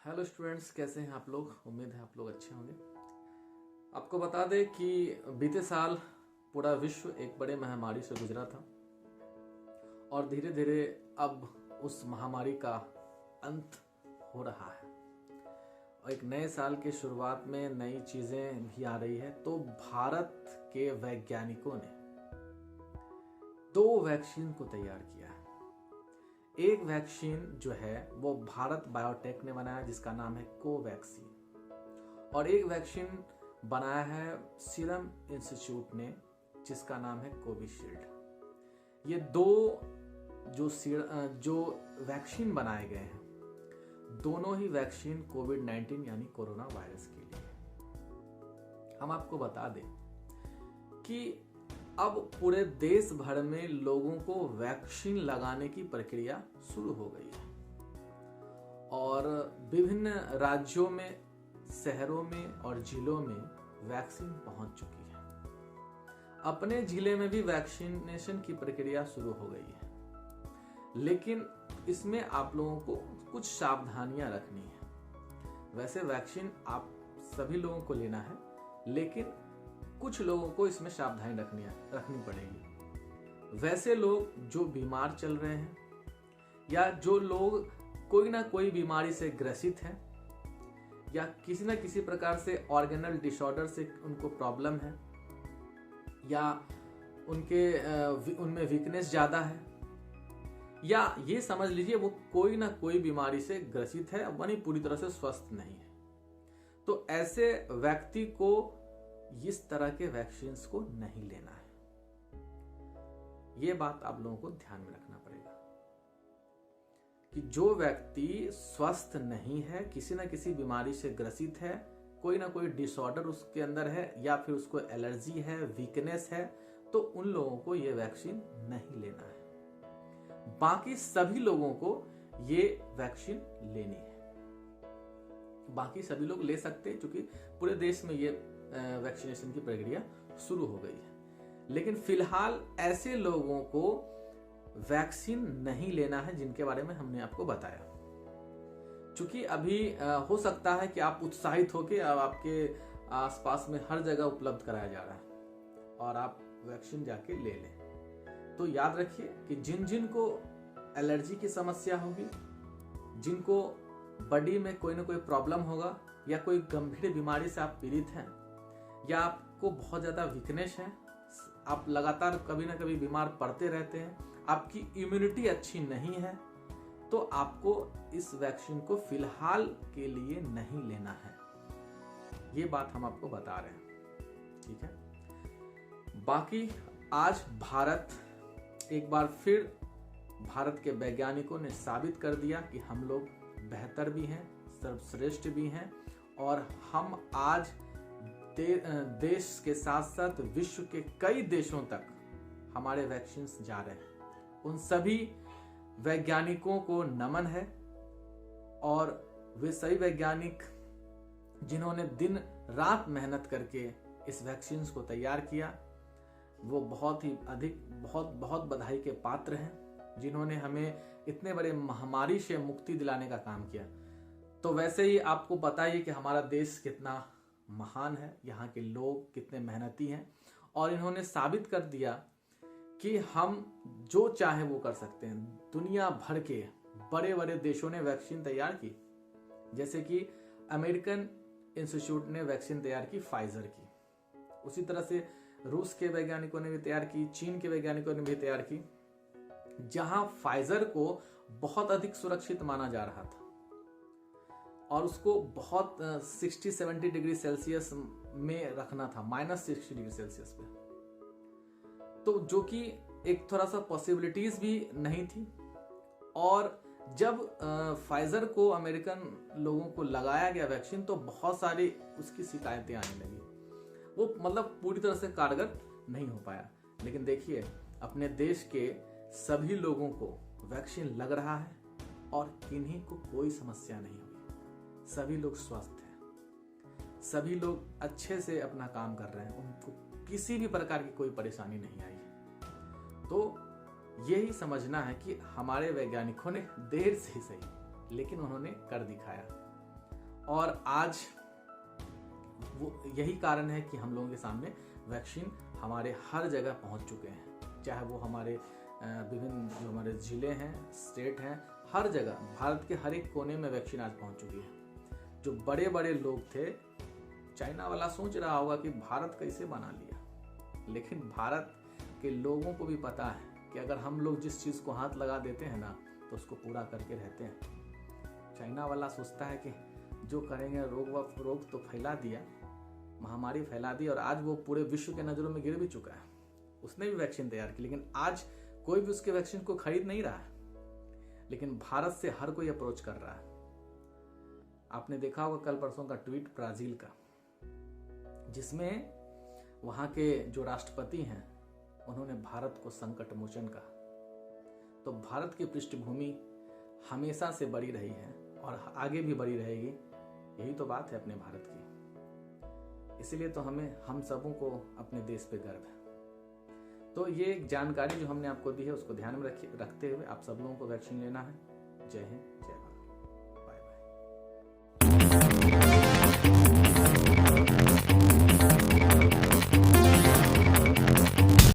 Hello students, कैसे हैं आप लोग। उम्मीद है आप लोग अच्छे होंगे। आपको बता दें कि बीते साल पूरा विश्व एक बड़े महामारी से गुजरा था और धीरे धीरे अब उस महामारी का अंत हो रहा है और एक नए साल के शुरुआत में नई चीज़ें भी आ रही है। तो भारत के वैज्ञानिकों ने 2 वैक्सीन को तैयार किया है। एक वैक्सीन जो है वो भारत बायोटेक ने बनाया जिसका नाम है कोवैक्सीन, और एक वैक्सीन बनाया है सीरम इंस्टीट्यूट ने जिसका नाम है कोविशील्ड। ये 2 जो वैक्सीन बनाए गए हैं, दोनों ही वैक्सीन कोविड-19 यानी कोरोना वायरस के लिए। हम आपको बता दें कि अब पूरे देश भर में लोगों को वैक्सीन लगाने की प्रक्रिया शुरू हो गई है और विभिन्न राज्यों में, शहरों में और जिलों में वैक्सीन पहुंच चुकी है। अपने जिले में भी वैक्सीनेशन की प्रक्रिया शुरू हो गई है, लेकिन इसमें आप लोगों को कुछ सावधानियां रखनी है। वैसे वैक्सीन आप सभी लोगों को लेना है, लेकिन कुछ लोगों को इसमें सावधानी रखनी पड़ेगी। वैसे लोग जो बीमार चल रहे हैं या जो लोग कोई ना कोई बीमारी से ग्रसित हैं या किसी न किसी प्रकार से ऑर्गेनल डिसऑर्डर से उनको प्रॉब्लम है या उनमें वीकनेस ज़्यादा है, या ये समझ लीजिए वो कोई ना कोई बीमारी से ग्रसित है, यानी पूरी तरह से स्वस्थ नहीं है, तो ऐसे व्यक्ति को इस तरह के वैक्सीन्स को नहीं लेना है। ये बात आप लोगों को ध्यान में रखना पड़ेगा कि जो व्यक्ति स्वस्थ नहीं है, किसी न किसी बीमारी से ग्रसित है, कोई ना कोई डिसऑर्डर उसके अंदर है या फिर उसको एलर्जी है, वीकनेस है, तो उन लोगों को ये वैक्सीन नहीं लेना है। बाकी सभी लोगों को ये वैक्सीन लेनी है। बाकी सभी लोग ले सकते हैं क्योंकि पूरे देश में ये वैक्सीनेशन की प्रक्रिया शुरू हो गई है। लेकिन फिलहाल ऐसे लोगों को वैक्सीन नहीं लेना है जिनके बारे में हमने आपको बताया। क्योंकि अभी हो सकता है कि आप उत्साहित होकर अब आपके आसपास में हर जगह उपलब्ध कराया जा रहा है और आप वैक्सीन जाके ले लें। तो याद रखिए कि जिन जिन को एलर्जी की समस्या होगी, जिनको बॉडी में कोई ना कोई प्रॉब्लम होगा या कोई गंभीर बीमारी से आप पीड़ित हैं या आपको बहुत ज़्यादा वीकनेस है, आप लगातार कभी ना कभी बीमार पड़ते रहते हैं, आपकी इम्यूनिटी अच्छी नहीं है, तो आपको इस वैक्सीन को फिलहाल के लिए नहीं लेना है। ये बात हम आपको बता रहे हैं, ठीक है। बाकी आज भारत एक बार फिर, भारत के वैज्ञानिकों ने साबित कर दिया कि हम लोग बेहतर भी हैं, सर्वश्रेष्ठ भी हैं, और हम आज देश के साथ साथ विश्व के कई देशों तक हमारे वैक्सीन्स जा रहे हैं। उन सभी वैज्ञानिकों को नमन है, और वे सभी वैज्ञानिक जिन्होंने दिन रात मेहनत करके इस वैक्सीन्स को तैयार किया, वो बहुत बधाई के पात्र हैं, जिन्होंने हमें इतने बड़े महामारी से मुक्ति दिलाने का काम किया। तो वैसे ही आपको पता ही कि हमारा देश कितना महान है, यहाँ के लोग कितने मेहनती हैं, और इन्होंने साबित कर दिया कि हम जो चाहे वो कर सकते हैं। दुनिया भर के बड़े बड़े देशों ने वैक्सीन तैयार की, जैसे कि अमेरिकन इंस्टीट्यूट ने वैक्सीन तैयार की फाइजर की, उसी तरह से रूस के वैज्ञानिकों ने भी तैयार की, चीन के वैज्ञानिकों ने भी तैयार की। जहां फाइजर को बहुत अधिक सुरक्षित माना जा रहा था और उसको बहुत 60-70 डिग्री सेल्सियस में रखना था, -60 डिग्री सेल्सियस पे, तो जो कि एक थोड़ा सा पॉसिबिलिटीज भी नहीं थी। और जब फाइजर को अमेरिकन लोगों को लगाया गया वैक्सीन, तो बहुत सारी उसकी शिकायतें आने लगी, वो मतलब पूरी तरह से कारगर नहीं हो पाया। लेकिन देखिए, अपने देश के सभी लोगों को वैक्सीन लग रहा है और किन्हीं को कोई समस्या नहीं हुई। सभी लोग स्वस्थ हैं, सभी लोग अच्छे से अपना काम कर रहे हैं, उनको किसी भी प्रकार की कोई परेशानी नहीं आई है। तो यही समझना है कि हमारे वैज्ञानिकों ने देर से ही सही, लेकिन उन्होंने कर दिखाया। और आज वो यही कारण है कि हम लोगों के सामने वैक्सीन हमारे हर जगह पहुंच चुके हैं, चाहे वो हमारे विभिन्न जो हमारे ज़िले हैं, स्टेट हैं, हर जगह भारत के हर एक कोने में वैक्सीन आज पहुंच चुकी है। जो बड़े बड़े लोग थे, चाइना वाला सोच रहा होगा कि भारत कैसे बना लिया, लेकिन भारत के लोगों को भी पता है कि अगर हम लोग जिस चीज़ को हाथ लगा देते हैं ना तो उसको पूरा करके रहते हैं। चाइना वाला सोचता है कि जो करेंगे, रोग तो फैला दिया, महामारी फैला दी और आज वो पूरे विश्व के नज़रों में गिर भी चुका है। उसने भी वैक्सीन तैयार की, लेकिन आज कोई भी उसके वैक्सीन को खरीद नहीं रहा है, लेकिन भारत से हर कोई अप्रोच कर रहा है। आपने देखा होगा कल परसों का ट्वीट ब्राजील का, जिसमें वहाँ के जो राष्ट्रपति हैं उन्होंने भारत को संकट मोचन कहा। तो भारत की पृष्ठभूमि हमेशा से बड़ी रही है और आगे भी बड़ी रहेगी, यही तो बात है अपने भारत की। इसलिए तो हम सबों को अपने देश पे गर्व है। तो ये एक जानकारी जो हमने आपको दी है उसको ध्यान में रखते हुए आप सब लोगों को वैक्सीन लेना है। जय हिंद, जय भारत।